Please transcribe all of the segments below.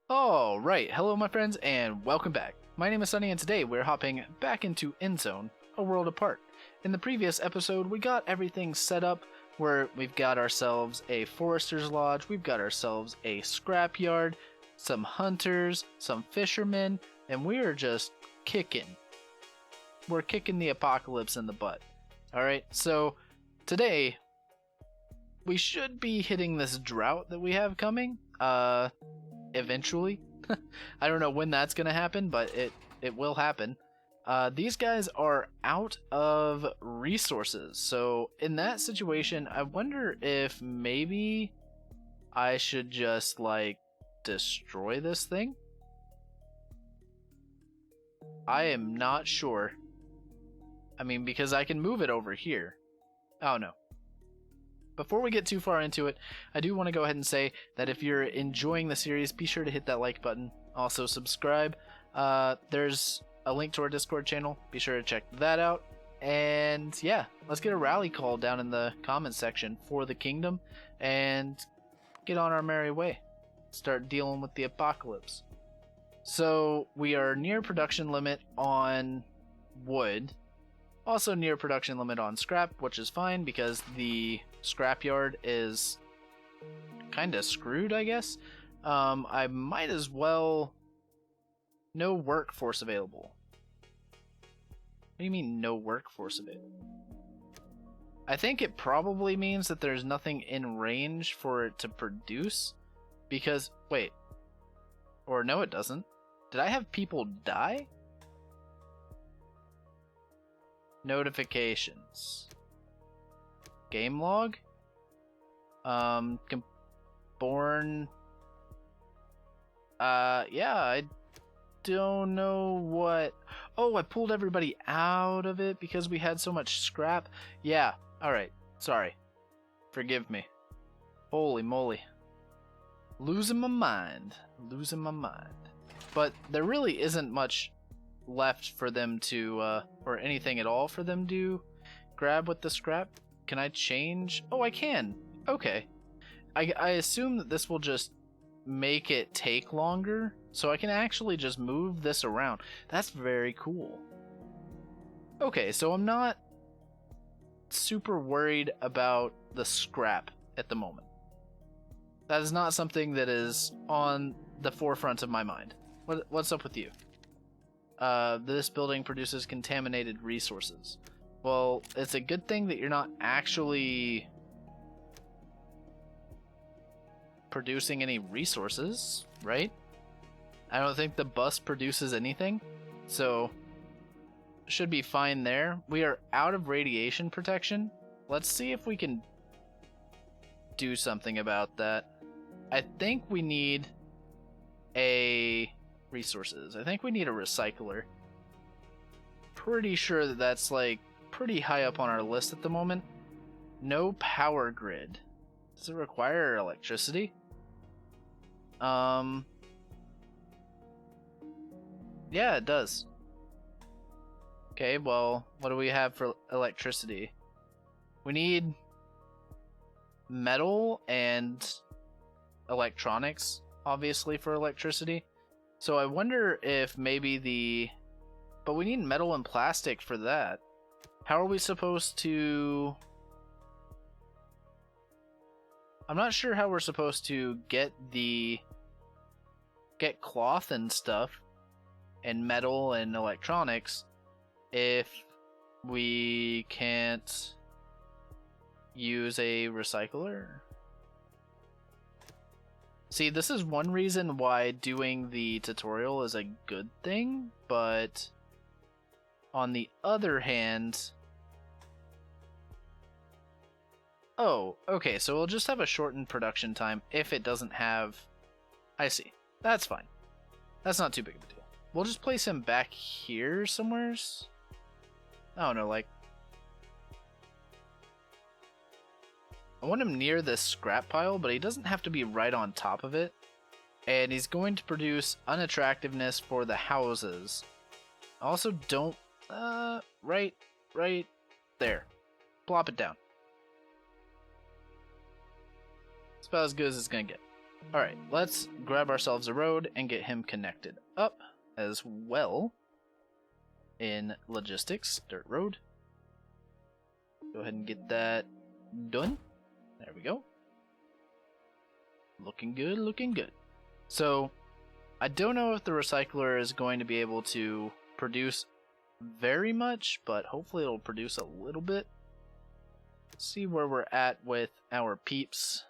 All right, hello my friends and welcome back. My name is Sunny and today we're hopping back into Endzone, a world apart. In the previous episode, we got everything set up where we've got ourselves a forester's lodge, we've got ourselves a scrapyard, some hunters, some fishermen, and we are just kicking. We're kicking the apocalypse in the butt. All right, so today we should be hitting this drought that we have coming. Eventually. I don't know when that's gonna happen, but it will happen. These guys are out of resources, so in that situation, I wonder if maybe I should just like destroy this thing. I am not sure. I mean, because I can move it over here. Oh no. Before we get too far into it, I do want to go ahead and say that if you're enjoying the series, be sure to hit that like button. Also subscribe. There's a link to our Discord channel. Be sure to check that out. And yeah, let's get a rally call down in the comments section for the kingdom and get on our merry way. Start dealing with the apocalypse. So we are near production limit on wood. Also near production limit on scrap, which is fine because the scrapyard is kind of screwed, I guess. I might as well... No workforce available. What do you mean, no workforce available? I think it probably means that there's nothing in range for it to produce. Because, wait. Or no, it doesn't. Did I have people die? Notifications. Game log? Born... yeah, I don't know what... Oh, I pulled everybody out of it because we had so much scrap? Yeah, alright, sorry. Forgive me. Holy moly. Losing my mind. Losing my mind. But there really isn't much left for them to, or anything at all for them to grab with the scrap. Can I change? Oh, I can. Okay. I assume that this will just make it take longer, so I can actually just move this around. That's very cool. Okay, so I'm not super worried about the scrap at the moment. That is not something that is on the forefront of my mind. What's up with you? This building produces contaminated resources. Well, it's a good thing that you're not actually producing any resources, right? I don't think the bus produces anything, so should be fine there. We are out of radiation protection. Let's see if we can do something about that. I think we need a... resources. I think we need a recycler. Pretty sure that that's like pretty high up on our list at the moment. No power grid. Does it require electricity? Yeah, it does. Okay, well, what do we have for electricity? We need metal and electronics, obviously, for electricity. So I wonder if maybe the... But we need metal and plastic for that. How are we supposed to... I'm not sure how we're supposed to get cloth and stuff and metal and electronics if we can't use a recycler. See, this is one reason why doing the tutorial is a good thing, but on the other hand... Oh, okay, so we'll just have a shortened production time if it doesn't have... I see. That's fine. That's not too big of a deal. We'll just place him back here somewheres. I don't know, like... I want him near this scrap pile, but he doesn't have to be right on top of it. And he's going to produce unattractiveness for the houses. Also, don't... right there. Plop it down. It's about as good as it's gonna get. Alright, let's grab ourselves a road and get him connected up as well in logistics. Dirt road. Go ahead and get that done. There we go. Looking good, looking good. So, I don't know if the recycler is going to be able to produce very much, but hopefully it'll produce a little bit. See where we're at with our peeps.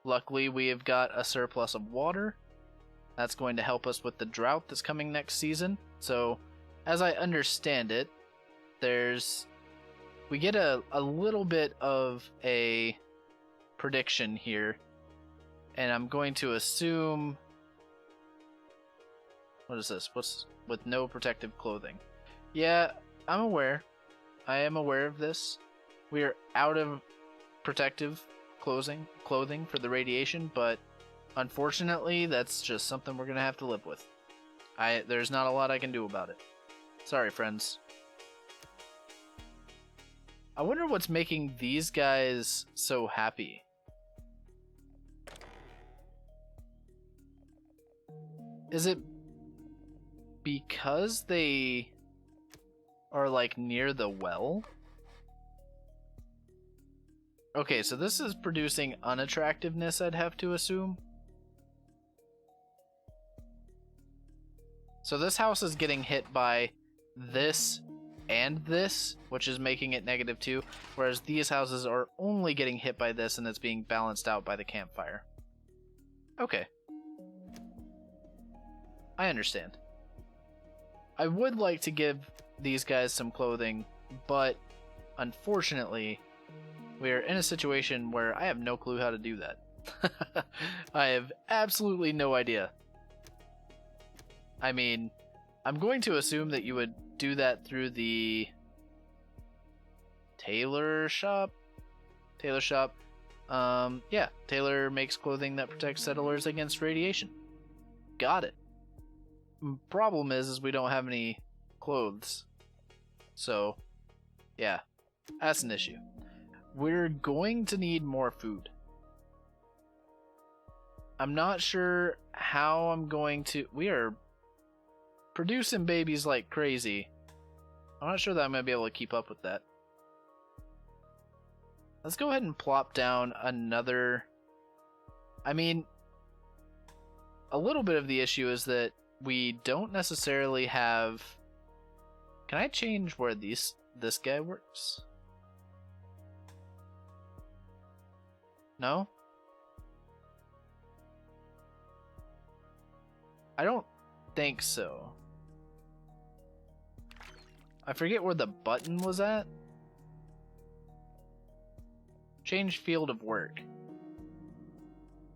Luckily, we have got a surplus of water. That's going to help us with the drought that's coming next season. So, as I understand it, we get a little bit of a prediction here. And I'm going to assume... What is this? What's with no protective clothing? Yeah, I'm aware. I am aware of this. We are out of protective clothing for the radiation, but unfortunately, that's just something we're gonna have to live with. There's not a lot I can do about it. Sorry, friends. I wonder what's making these guys so happy. Is it because they are like near the well? Okay, so this is producing unattractiveness, I'd have to assume. So this house is getting hit by this and this, which is making it -2, whereas these houses are only getting hit by this and it's being balanced out by the campfire. Okay. I understand. I would like to give these guys some clothing, but unfortunately, we're in a situation where I have no clue how to do that. I have absolutely no idea. I mean, I'm going to assume that you would do that through the tailor shop. Yeah, Taylor makes clothing that protects settlers against radiation. Got it. Problem is we don't have any clothes. So, yeah, that's an issue. We're going to need more food. I'm not sure how I'm going to... We are producing babies like crazy. I'm not sure that I'm going to be able to keep up with that. Let's go ahead and plop down another... I mean, a little bit of the issue is that we don't necessarily have... Can I change where this guy works? No? I don't think so. I forget where the button was at. Change field of work.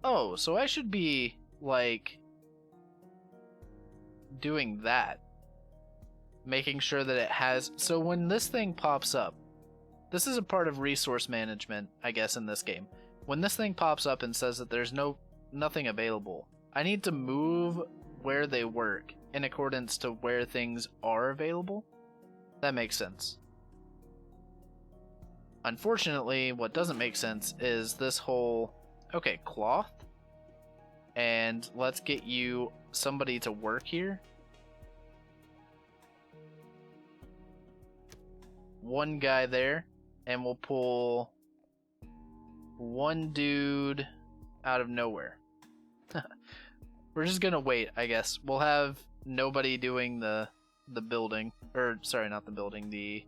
Oh, so I should be, like, doing that. Making sure that it has... So when this thing pops up, this is a part of resource management, I guess, in this game. When this thing pops up and says that there's nothing available, I need to move where they work in accordance to where things are available. That makes sense. Unfortunately, what doesn't make sense is this whole... Okay, cloth. And let's get you somebody to work here. One guy there, and we'll pull one dude out of nowhere. We're just gonna wait, I guess. We'll have nobody doing the building, or sorry, not the building.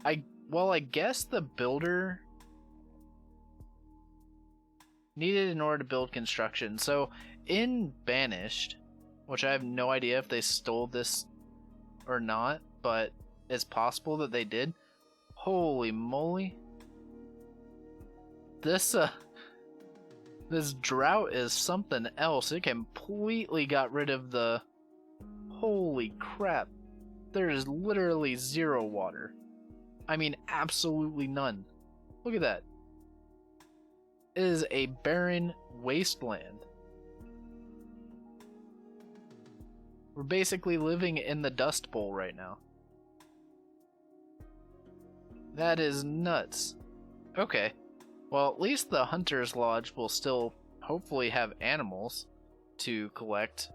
I guess the builder needed in order to build construction. So in Banished, which I have no idea if they stole this or not, but it's possible that they did. Holy moly. This drought is something else. It completely got rid of the... Holy crap. There is literally zero water. I mean, absolutely none. Look at that. It is a barren wasteland. We're basically living in the Dust Bowl right now. That is nuts. Okay. Well, at least the Hunter's Lodge will still hopefully have animals to collect.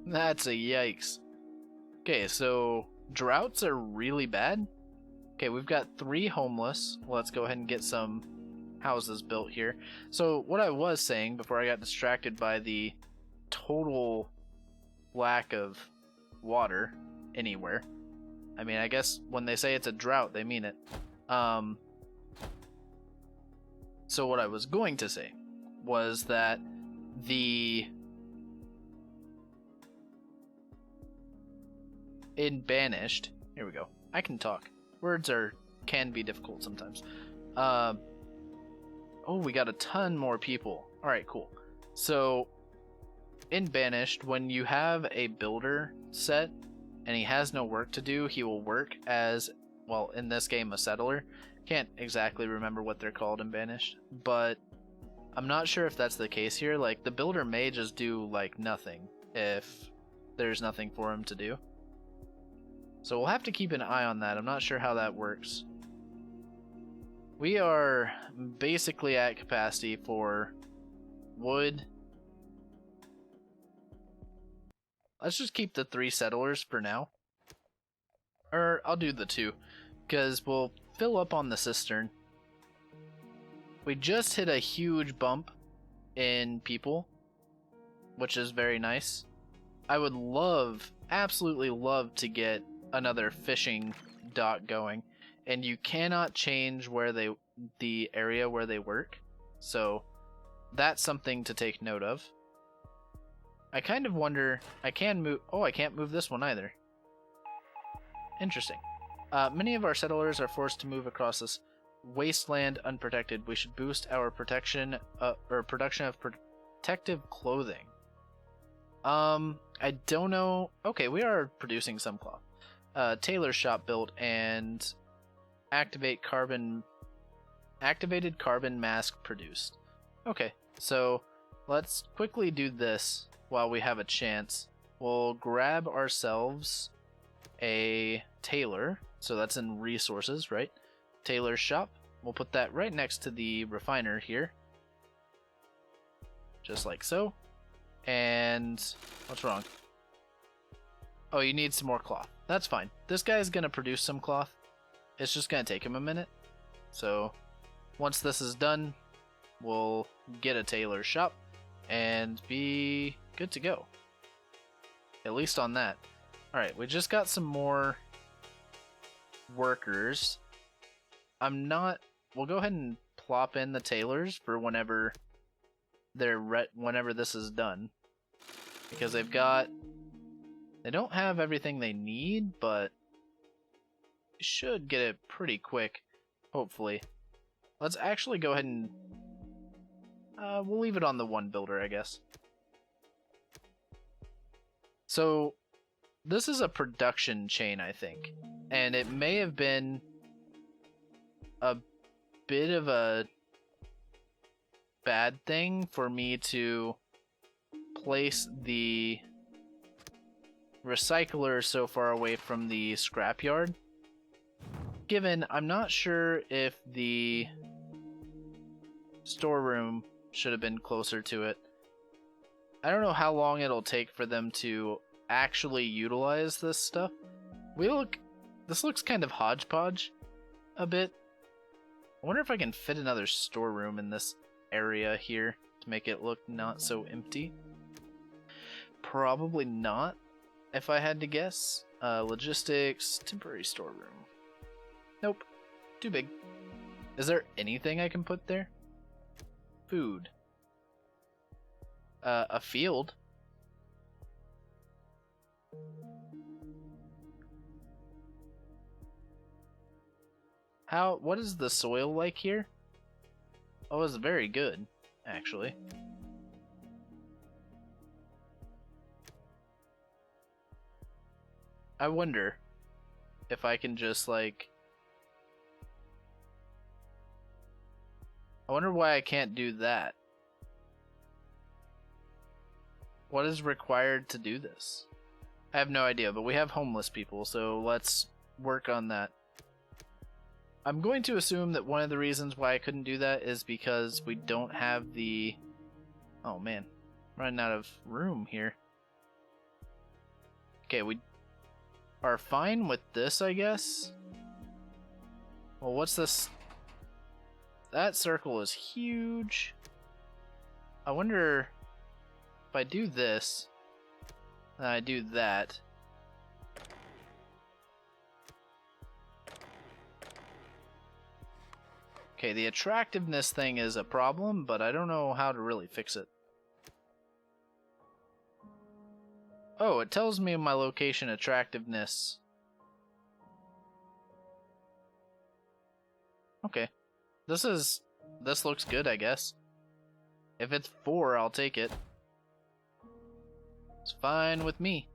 That's a yikes. Okay, so droughts are really bad. Okay, we've got 3 homeless. Let's go ahead and get some houses built here. So what I was saying before I got distracted by the total lack of water anywhere. I mean, I guess when they say it's a drought, they mean it. So what I was going to say was that in Banished, here we go. I can talk. Words can be difficult sometimes. Oh, we got a ton more people. All right, cool. So in Banished, when you have a builder set and he has no work to do, he will work as, well, in this game, a settler. Can't exactly remember what they're called in Banished, but I'm not sure if that's the case here. Like, the builder may just do, like, nothing if there's nothing for him to do. So we'll have to keep an eye on that. I'm not sure how that works. We are basically at capacity for wood. Let's just keep the 3 settlers for now. Or I'll do the 2, because we'll fill up on the cistern. We just hit a huge bump in people, which is very nice. I would love, absolutely love to get another fishing dock going, and you cannot change where the area where they work, so that's something to take note of. I kind of wonder, I can't move this one either. Interesting. Many of our settlers are forced to move across this wasteland unprotected. We should boost our protection or production of protective clothing. I don't know. Okay, we are producing some cloth. Tailor shop built and activated carbon mask produced. Okay, so let's quickly do this while we have a chance. We'll grab ourselves a tailor. So that's in resources, right? Tailor shop. We'll put that right next to the refiner here. Just like so. And what's wrong? Oh, you need some more cloth. That's fine. This guy's gonna produce some cloth. It's just gonna take him a minute. So once this is done, we'll get a tailor shop and be good to go. At least on that. Alright, we just got some more workers. We'll go ahead and plop in the tailors for whenever whenever this is done, because they don't have everything they need, but should get it pretty quick, hopefully. Let's actually go ahead and we'll leave it on the 1 builder, I guess. So this is a production chain, I think, and it may have been a bit of a bad thing for me to place the recycler so far away from the scrapyard, given I'm not sure if the storeroom should have been closer to it. I don't know how long it'll take for them to actually utilize this stuff. This looks kind of hodgepodge a bit. I wonder if I can fit another storeroom in this area here to make it look not so empty. Probably not, if I had to guess. Logistics, temporary storeroom. Nope, too big. Is there anything I can put there? Food. A field. What is the soil like here? Oh, it's very good, actually. I wonder if I can just, like... I wonder why I can't do that. What is required to do this? I have no idea, but we have homeless people, so let's work on that. I'm going to assume that one of the reasons why I couldn't do that is because we don't have the... Oh man, running out of room here. Okay, we are fine with this, I guess. Well, what's this? That circle is huge. I wonder if I do this, and I do that. Okay, the attractiveness thing is a problem, but I don't know how to really fix it. Oh, it tells me my location attractiveness. Okay. This looks good, I guess. If it's 4, I'll take it. It's fine with me.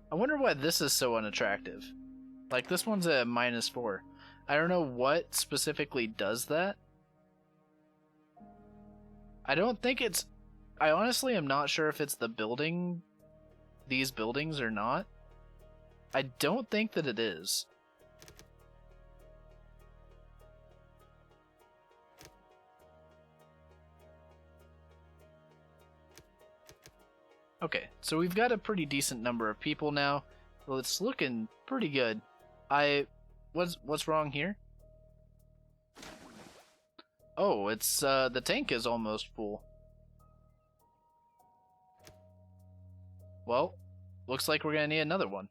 I wonder why this is so unattractive. Like, this one's a -4. I don't know what specifically does that. I don't think it's... I honestly am not sure if it's the building... these buildings or not. I don't think that it is. Okay, so we've got a pretty decent number of people now. Well, it's looking pretty good. What's wrong here? Oh, it's the tank is almost full. Well, looks like we're gonna need another one.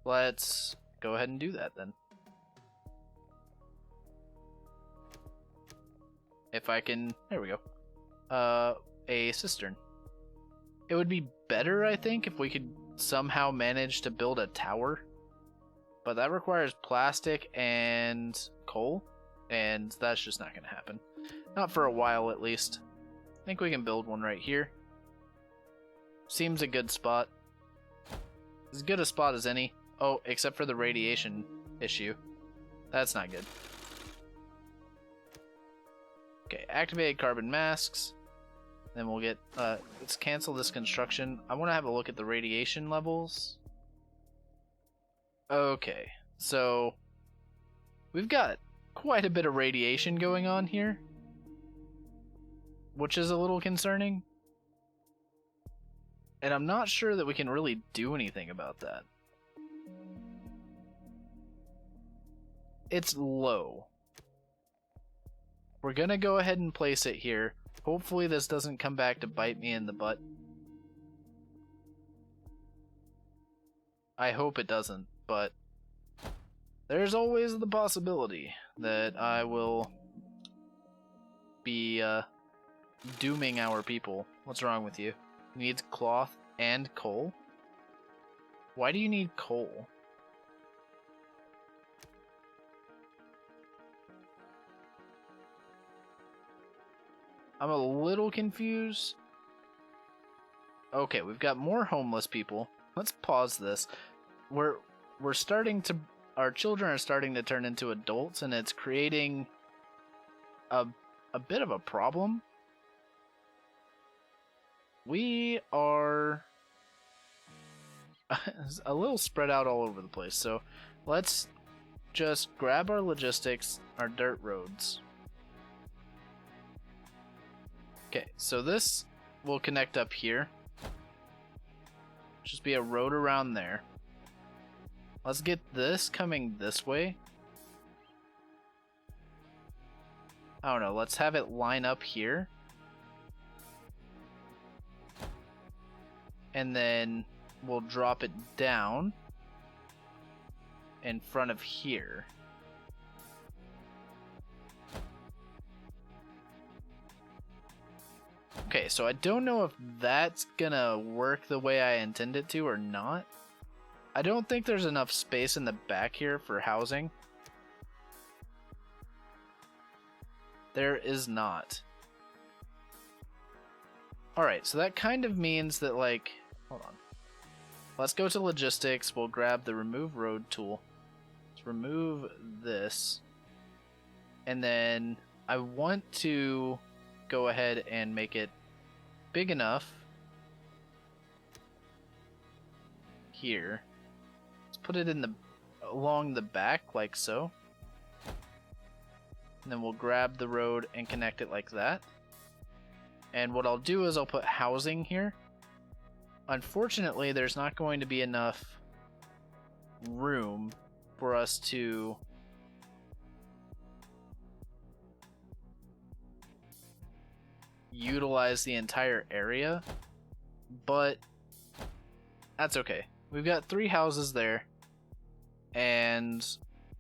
Let's go ahead and do that then. If I can, there we go. A cistern. It would be better, I think, if we could somehow manage to build a tower. But that requires plastic and coal, and that's just not going to happen. Not for a while, at least. I think we can build one right here. Seems a good spot. As good a spot as any. Oh, except for the radiation issue. That's not good. Okay, activated carbon masks. Then we'll get, let's cancel this construction. I want to have a look at the radiation levels. Okay, so we've got quite a bit of radiation going on here, which is a little concerning. And I'm not sure that we can really do anything about that. It's low. We're gonna go ahead and place it here. Hopefully this doesn't come back to bite me in the butt. I hope it doesn't, but there's always the possibility that I will be dooming our people. What's wrong with you? Needs cloth and coal? Why do you need coal? I'm a little confused. Okay, we've got more homeless people. Let's pause this. We're starting to... Our children are starting to turn into adults, and it's creating a bit of a problem. We are a little spread out all over the place, so let's just grab our logistics, our dirt roads. Okay, so this will connect up here. Just be a road around there. Let's get this coming this way. I don't know, let's have it line up here. And then we'll drop it down in front of here. Okay, so I don't know if that's gonna work the way I intend it to or not. I don't think there's enough space in the back here for housing. There is not. Alright, so that kind of means that, like... Hold on. Let's go to logistics. We'll grab the remove road tool. Let's remove this. And then I want to go ahead and make it big enough here. Let's put it in along the back like so. And then we'll grab the road and connect it like that. And what I'll do is I'll put housing here. Unfortunately, there's not going to be enough room for us to utilize the entire area, but that's okay. We've got 3 houses there, and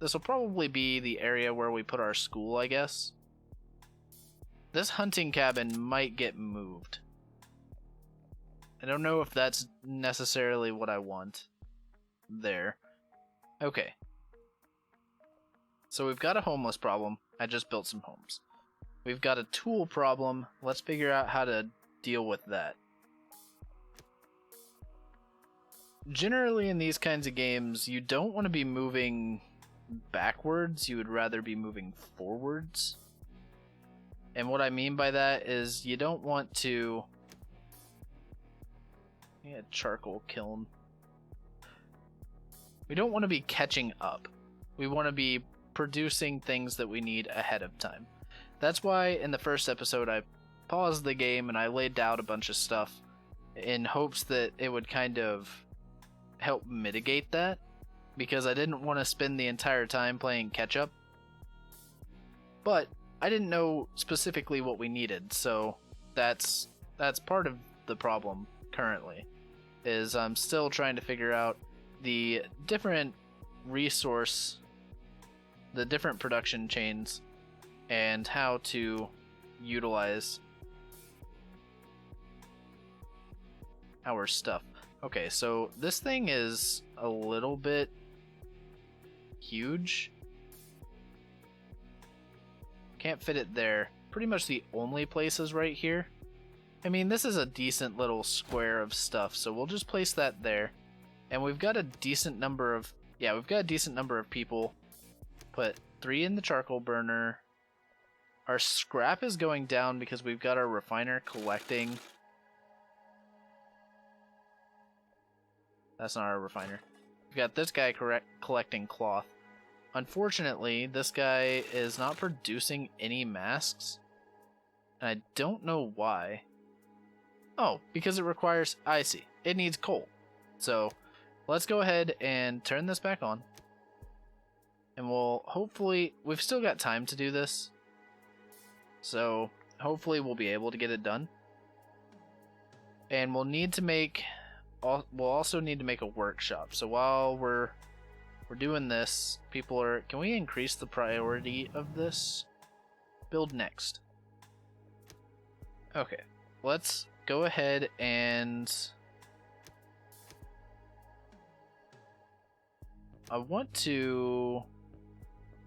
this will probably be the area where we put our school, I guess. This hunting cabin might get moved. I don't know if that's necessarily what I want there. Okay. So we've got a homeless problem. I just built some homes. We've got a tool problem. Let's figure out how to deal with that. Generally in these kinds of games, you don't want to be moving backwards. You would rather be moving forwards. And what I mean by that is you don't want to... Yeah, charcoal kiln. We don't want to be catching up. We want to be producing things that we need ahead of time. That's why in the first episode I paused the game and I laid out a bunch of stuff in hopes that it would kind of help mitigate that, because I didn't want to spend the entire time playing catch up. But I didn't know specifically what we needed, so that's part of the problem currently, is I'm still trying to figure out the different the different production chains and how to utilize our stuff. Okay, so this thing is a little bit huge. Can't fit it there. Pretty much the only place is right here. I mean, this is a decent little square of stuff, so we'll just place that there. And we've got a decent number of... Yeah, we've got a decent number of people. Put 3 in the charcoal burner. Our scrap is going down because we've got our refiner collecting... That's not our refiner. We've got this guy collecting cloth. Unfortunately, this guy is not producing any masks. And I don't know why. Oh, because it requires... I see. It needs coal. So, let's go ahead and turn this back on. And we'll hopefully... We've still got time to do this. So, hopefully we'll be able to get it done. And we'll need to make... We'll also need to make a workshop. So while we're doing this, people are... Can we increase the priority of this? Build next. Okay, let's go ahead and... I want to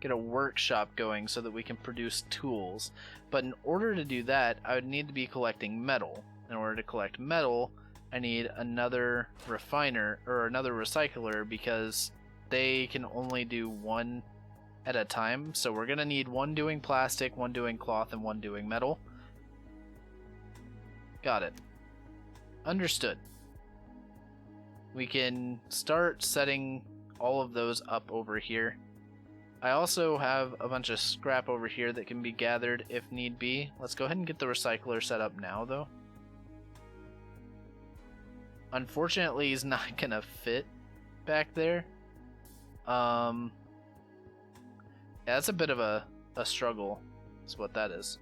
get a workshop going so that we can produce tools. But in order to do that, I would need to be collecting metal. In order to collect metal, I need another refiner or another recycler, because they can only do one at a time. So we're going to need one doing plastic, one doing cloth, and one doing metal. Got it. Understood. We can start setting all of those up over here. I also have a bunch of scrap over here that can be gathered if need be. Let's go ahead and get the recycler set up now, though. Unfortunately, he's not gonna fit back there. Yeah, that's a bit of a struggle. That's what that is.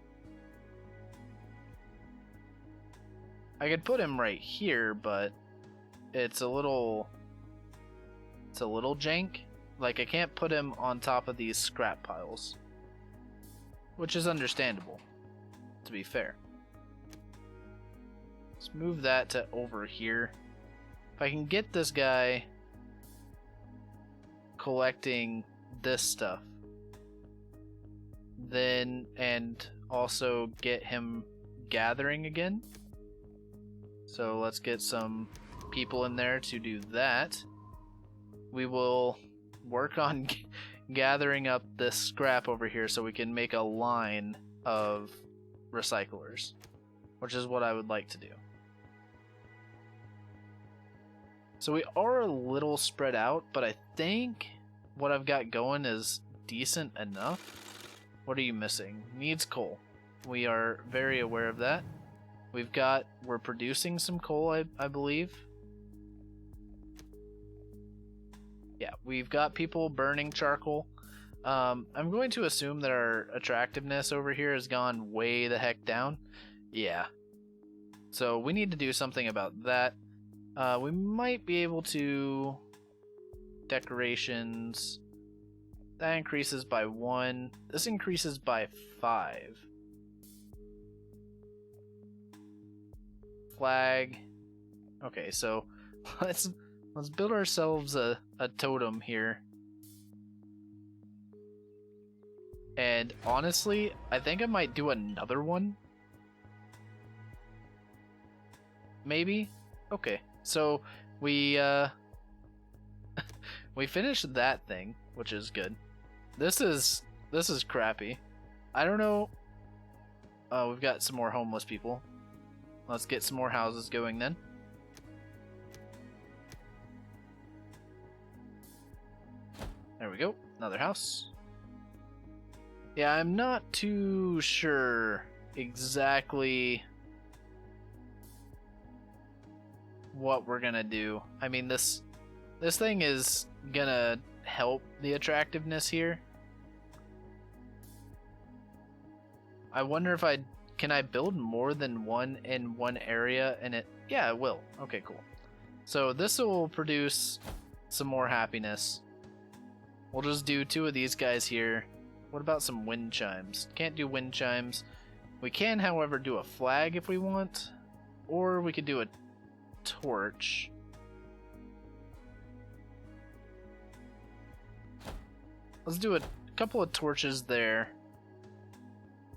I could put him right here, but it's a little jank. Like, I can't put him on top of these scrap piles, which is understandable, to be fair. Let's move that to over here. If I can get this guy collecting this stuff, then, and also get him gathering again. So let's get some people in there to do that. We will work on gathering up this scrap over here so we can make a line of recyclers, which is what I would like to do. So we are a little spread out, but I think what I've got going is decent enough. What are you missing? Needs coal. We are very aware of that. We're producing some coal, I believe. Yeah, we've got people burning charcoal. I'm going to assume that our attractiveness over here has gone way the heck down. Yeah. So we need to do something about that. We might be able to... Decorations. That increases by 1. This increases by 5. Flag. Okay, so let's build ourselves a totem here. And honestly, I think I might do another one. Maybe? Okay. So we we finished that thing, which is good. This is crappy. I don't know. Oh, we've got some more homeless people. Let's get some more houses going then. There we go. Another house. Yeah, I'm not too sure exactly what we're gonna do. I mean, this thing is gonna help the attractiveness here. I wonder if can I build more than one in one area and it... Yeah, it will. Okay, cool. So this will produce some more happiness. We'll just do 2 of these guys here. What about some wind chimes? Can't do wind chimes. We can, however, do a flag if we want. Or we could do a torch. Let's do a couple of torches there.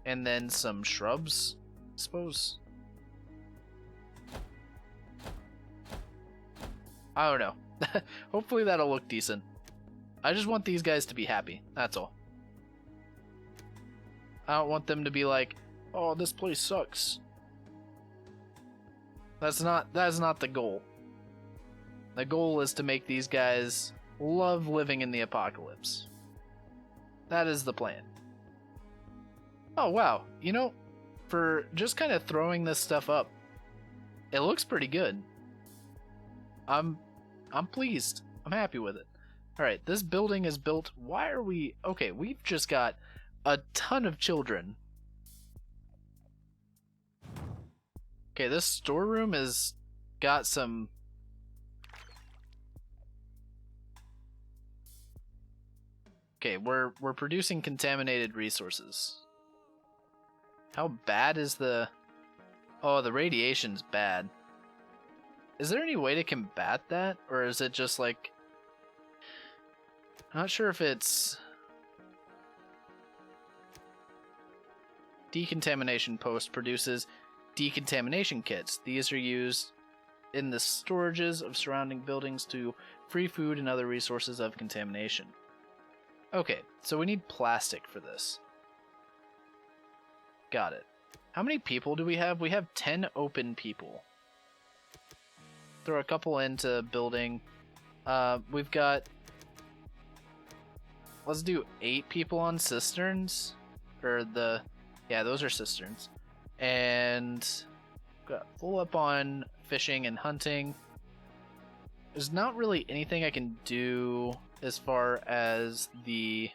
And then some shrubs, I suppose. I don't know. Hopefully that'll look decent. I just want these guys to be happy, that's all. I don't want them to be like, oh, this place sucks. That's not the goal. The goal is to make these guys love living in the apocalypse. That is the plan. Oh, wow. You know, for just kind of throwing this stuff up, it looks pretty good. I'm pleased. I'm happy with it. Alright, this building is built... Why are we... Okay, we've just got a ton of children. Okay, this storeroom has got some... Okay, we're producing contaminated resources. How bad is the... Oh, the radiation's bad. Is there any way to combat that? Or is it just like... I'm not sure if it's... Decontamination post produces decontamination kits. These are used in the storages of surrounding buildings to free food and other resources of contamination. Okay, so we need plastic for this. Got it. How many people do we have? We have 10 open people. Throw a couple into building. We've got... Let's do 8 people on cisterns. Or the... Yeah, those are cisterns. And... Got full up on fishing and hunting. There's not really anything I can do as far as the...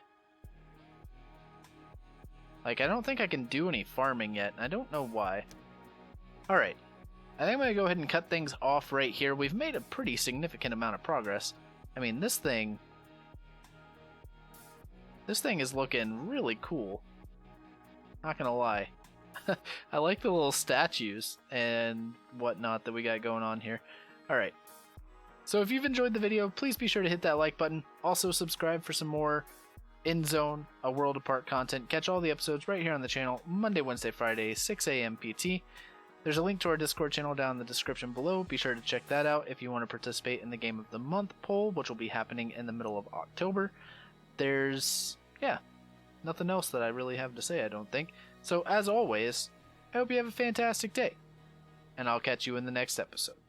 Like, I don't think I can do any farming yet, and I don't know why. Alright. I think I'm going to go ahead and cut things off right here. We've made a pretty significant amount of progress. I mean, this thing is looking really cool. Not gonna lie. I like the little statues and whatnot that we got going on here. Alright. So if you've enjoyed the video, please be sure to hit that like button. Also subscribe for some more Endzone, A World Apart content. Catch all the episodes right here on the channel, Monday, Wednesday, Friday, 6 a.m. PT. There's a link to our Discord channel down in the description below. Be sure to check that out if you want to participate in the Game of the Month poll, which will be happening in the middle of October. There's, yeah, nothing else that I really have to say, I don't think. So as always, I hope you have a fantastic day, and I'll catch you in the next episode.